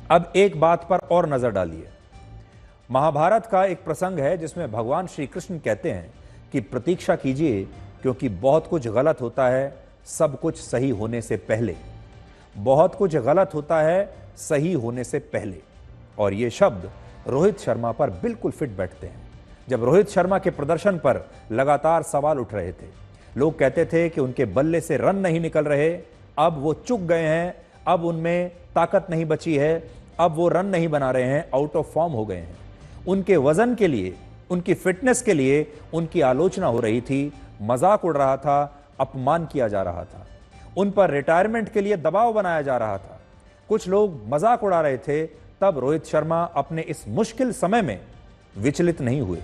अब एक बात पर और नजर डालिए। महाभारत का एक प्रसंग है जिसमें भगवान श्री कृष्ण कहते हैं कि प्रतीक्षा कीजिए, क्योंकि बहुत कुछ गलत होता है सब कुछ सही होने से पहले। बहुत कुछ गलत होता है सही होने से पहले। और ये शब्द रोहित शर्मा पर बिल्कुल फिट बैठते हैं। जब रोहित शर्मा के प्रदर्शन पर लगातार सवाल उठ रहे थे, लोग कहते थे कि उनके बल्ले से रन नहीं निकल रहे, अब वो चूक गए हैं, अब उनमें ताकत नहीं बची है, अब वो रन नहीं बना रहे हैं, आउट ऑफ फॉर्म हो गए हैं। उनके वजन के लिए, उनकी फिटनेस के लिए उनकी आलोचना हो रही थी, मजाक उड़ रहा था, अपमान किया जा रहा था, उन पर रिटायरमेंट के लिए दबाव बनाया जा रहा था, कुछ लोग मजाक उड़ा रहे थे। तब रोहित शर्मा अपने इस मुश्किल समय में विचलित नहीं हुए,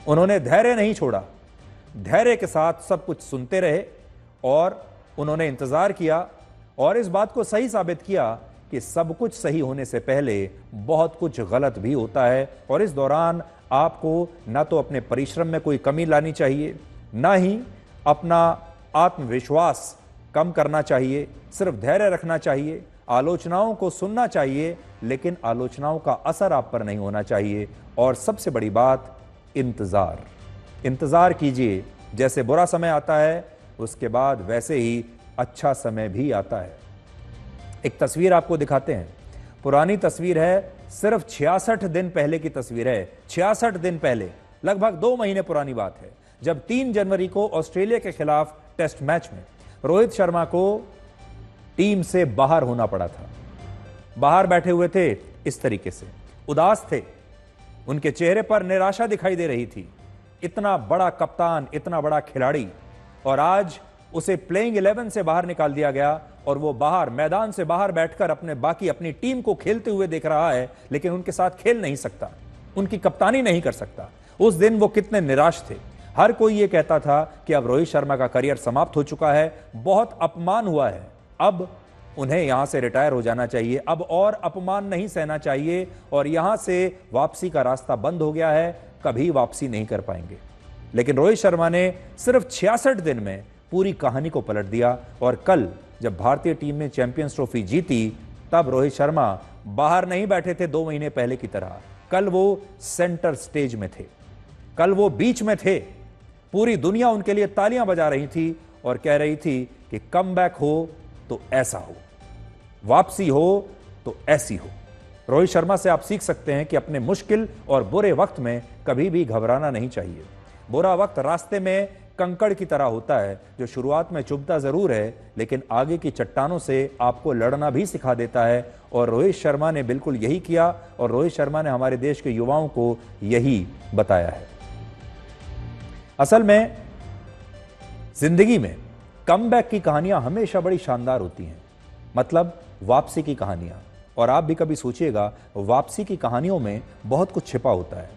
उन्होंने धैर्य नहीं छोड़ा, धैर्य के साथ सब कुछ सुनते रहे और उन्होंने इंतजार किया और इस बात को सही साबित किया कि सब कुछ सही होने से पहले बहुत कुछ गलत भी होता है। और इस दौरान आपको ना तो अपने परिश्रम में कोई कमी लानी चाहिए, ना ही अपना आत्मविश्वास कम करना चाहिए, सिर्फ धैर्य रखना चाहिए, आलोचनाओं को सुनना चाहिए, लेकिन आलोचनाओं का असर आप पर नहीं होना चाहिए। और सबसे बड़ी बात, इंतजार कीजिए। जैसे बुरा समय आता है उसके बाद वैसे ही अच्छा समय भी आता है। एक तस्वीर आपको दिखाते हैं, पुरानी तस्वीर है, सिर्फ 66 दिन पहले की तस्वीर है। 66 दिन पहले, लगभग 2 महीने पुरानी बात है, जब 3 जनवरी को ऑस्ट्रेलिया के खिलाफ टेस्ट मैच में रोहित शर्मा को टीम से बाहर होना पड़ा था। बाहर बैठे हुए थे इस तरीके से, उदास थे, उनके चेहरे पर निराशा दिखाई दे रही थी। इतना बड़ा कप्तान, इतना बड़ा खिलाड़ी, और आज उसे प्लेइंग 11 से बाहर निकाल दिया गया और वो बाहर मैदान से बाहर बैठकर अपनी टीम को खेलते हुए देख रहा है, लेकिन उनके साथ खेल नहीं सकता, उनकी कप्तानी नहीं कर सकता। उस दिन वो कितने निराश थे। हर कोई ये कहता था कि अब रोहित शर्मा का करियर समाप्त हो चुका है, बहुत अपमान हुआ है, अब उन्हें यहां से रिटायर हो जाना चाहिए, अब और अपमान नहीं सहना चाहिए और यहां से वापसी का रास्ता बंद हो गया है, कभी वापसी नहीं कर पाएंगे। लेकिन रोहित शर्मा ने सिर्फ 66 दिन में पूरी कहानी को पलट दिया और कल जब भारतीय टीम ने चैंपियंस ट्रॉफी जीती, तब रोहित शर्मा बाहर नहीं बैठे थे 2 महीने पहले की तरह। कल वो सेंटर स्टेज में थे, कल वो बीच में थे, पूरी दुनिया उनके लिए तालियां बजा रही थी और कह रही थी कि कमबैक हो तो ऐसा हो, वापसी हो तो ऐसी हो। रोहित शर्मा से आप सीख सकते हैं कि अपने मुश्किल और बुरे वक्त में कभी भी घबराना नहीं चाहिए। बुरा वक्त रास्ते में कंकड़ की तरह होता है, जो शुरुआत में चुभता जरूर है, लेकिन आगे की चट्टानों से आपको लड़ना भी सिखा देता है। और रोहित शर्मा ने बिल्कुल यही किया और रोहित शर्मा ने हमारे देश के युवाओं को यही बताया है। असल में जिंदगी में कमबैक की कहानियां हमेशा बड़ी शानदार होती हैं, मतलब वापसी की कहानियां। और आप भी कभी सोचिएगा, वापसी की कहानियों में बहुत कुछ छिपा होता है।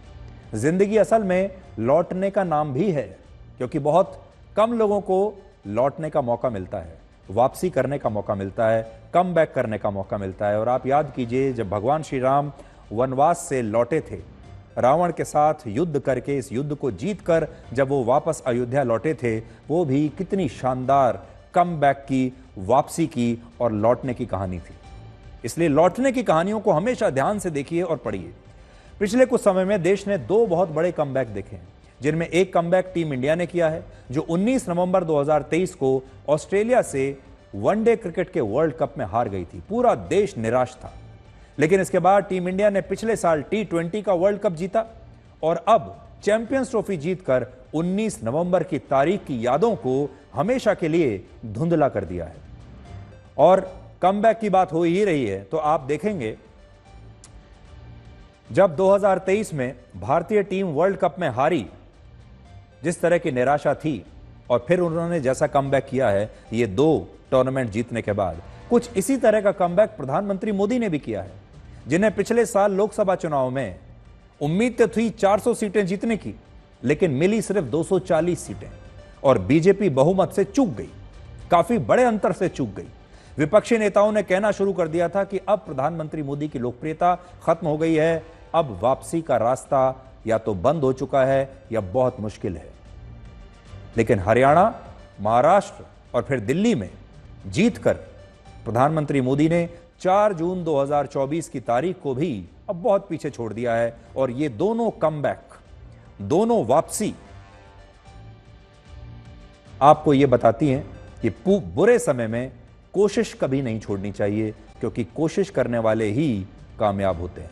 जिंदगी असल में लौटने का नाम भी है, क्योंकि बहुत कम लोगों को लौटने का मौका मिलता है, वापसी करने का मौका मिलता है, कमबैक करने का मौका मिलता है। और आप याद कीजिए, जब भगवान श्री राम वनवास से लौटे थे, रावण के साथ युद्ध करके, इस युद्ध को जीतकर जब वो वापस अयोध्या लौटे थे, वो भी कितनी शानदार कमबैक की, वापसी की और लौटने की कहानी थी। इसलिए लौटने की कहानियों को हमेशा ध्यान से देखिए और पढ़िए। पिछले कुछ समय में देश ने 2 बहुत बड़े कमबैक देखे हैं, जिनमें एक कमबैक टीम इंडिया ने किया है, जो 19 नवंबर 2023 को ऑस्ट्रेलिया से वनडे क्रिकेट के वर्ल्ड कप में हार गई थी। पूरा देश निराश था, लेकिन इसके बाद टीम इंडिया ने पिछले साल T20 का वर्ल्ड कप जीता और अब चैंपियंस ट्रॉफी जीतकर 19 नवंबर की तारीख की यादों को हमेशा के लिए धुंधला कर दिया है। और कमबैक की बात हो ही रही है तो आप देखेंगे, जब 2023 में भारतीय टीम वर्ल्ड कप में हारी, जिस तरह की निराशा थी, और फिर उन्होंने जैसा कमबैक किया है ये 2 टूर्नामेंट जीतने के बाद, कुछ इसी तरह का कमबैक प्रधानमंत्री मोदी ने भी किया है, जिन्हें पिछले साल लोकसभा चुनाव में उम्मीद तो थी 400 सीटें जीतने की, लेकिन मिली सिर्फ 240 सीटें और बीजेपी बहुमत से चूक गई, काफी बड़े अंतर से चूक गई। विपक्षी नेताओं ने कहना शुरू कर दिया था कि अब प्रधानमंत्री मोदी की लोकप्रियता खत्म हो गई है, अब वापसी का रास्ता या तो बंद हो चुका है या बहुत मुश्किल है। लेकिन हरियाणा, महाराष्ट्र और फिर दिल्ली में जीतकर प्रधानमंत्री मोदी ने 4 जून 2024 की तारीख को भी अब बहुत पीछे छोड़ दिया है। और ये दोनों कमबैक, दोनों वापसी आपको ये बताती हैं कि बुरे समय में कोशिश कभी नहीं छोड़नी चाहिए, क्योंकि कोशिश करने वाले ही कामयाब होते हैं।